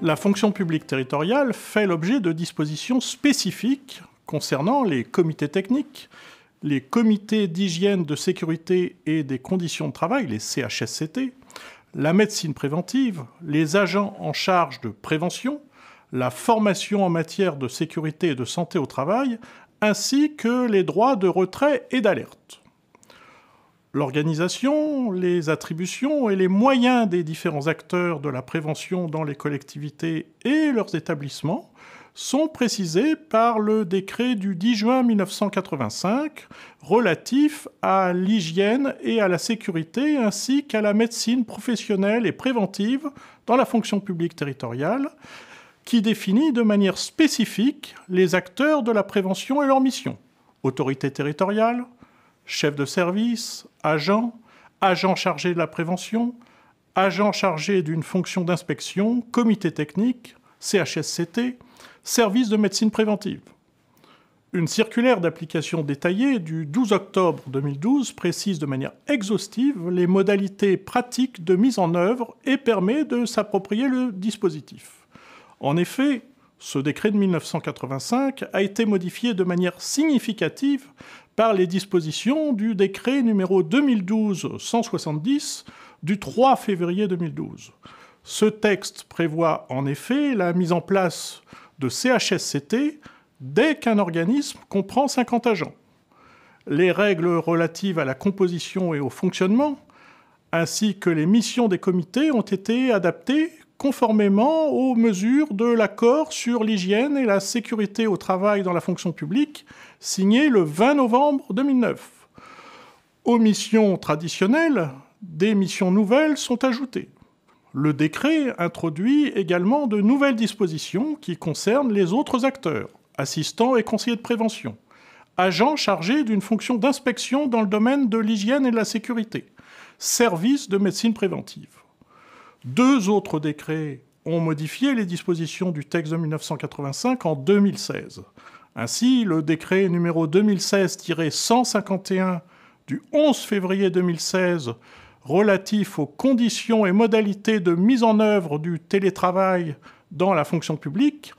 La fonction publique territoriale fait l'objet de dispositions spécifiques concernant les comités techniques, les comités d'hygiène, de sécurité et des conditions de travail, les CHSCT, la médecine préventive, les agents en charge de prévention, la formation en matière de sécurité et de santé au travail, ainsi que les droits de retrait et d'alerte. L'organisation, les attributions et les moyens des différents acteurs de la prévention dans les collectivités et leurs établissements sont précisés par le décret du 10 juin 1985 relatif à l'hygiène et à la sécurité ainsi qu'à la médecine professionnelle et préventive dans la fonction publique territoriale, qui définit de manière spécifique les acteurs de la prévention et leurs missions. Autorité territoriale, chef de service, agent chargé de la prévention, agent chargé d'une fonction d'inspection, comité technique, CHSCT, service de médecine préventive. Une circulaire d'application détaillée du 12 octobre 2012 précise de manière exhaustive les modalités pratiques de mise en œuvre et permet de s'approprier le dispositif. En effet, ce décret de 1985 a été modifié de manière significative par les dispositions du décret numéro 2012-170 du 3 février 2012. Ce texte prévoit en effet la mise en place de CHSCT dès qu'un organisme comprend 50 agents. Les règles relatives à la composition et au fonctionnement, ainsi que les missions des comités ont été adaptées conformément aux mesures de l'accord sur l'hygiène et la sécurité au travail dans la fonction publique, signé le 20 novembre 2009. Aux missions traditionnelles, des missions nouvelles sont ajoutées. Le décret introduit également de nouvelles dispositions qui concernent les autres acteurs, assistants et conseillers de prévention, agents chargés d'une fonction d'inspection dans le domaine de l'hygiène et de la sécurité, services de médecine préventive. 2 autres décrets ont modifié les dispositions du texte de 1985 en 2016. Ainsi, le décret numéro 2016-151 du 11 février 2016 relatif aux conditions et modalités de mise en œuvre du télétravail dans la fonction publique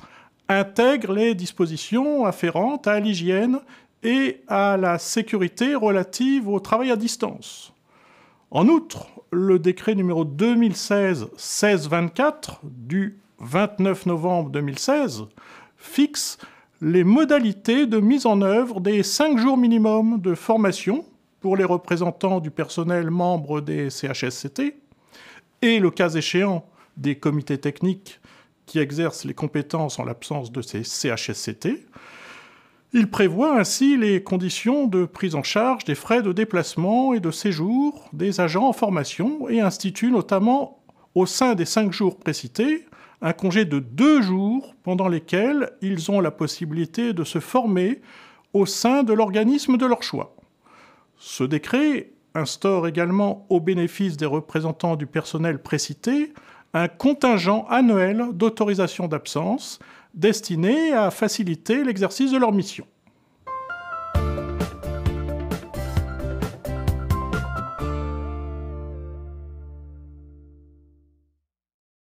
intègre les dispositions afférentes à l'hygiène et à la sécurité relative au travail à distance. En outre, le décret numéro 2016-1624 du 29 novembre 2016 fixe les modalités de mise en œuvre des 5 jours minimum de formation pour les représentants du personnel membre des CHSCT et, le cas échéant, des comités techniques qui exercent les compétences en l'absence de ces CHSCT. Il prévoit ainsi les conditions de prise en charge des frais de déplacement et de séjour des agents en formation et institue notamment, au sein des 5 jours précités, un congé de 2 jours pendant lesquels ils ont la possibilité de se former au sein de l'organisme de leur choix. Ce décret instaure également, au bénéfice des représentants du personnel précité, un contingent annuel d'autorisation d'absence destiné à faciliter l'exercice de leur mission.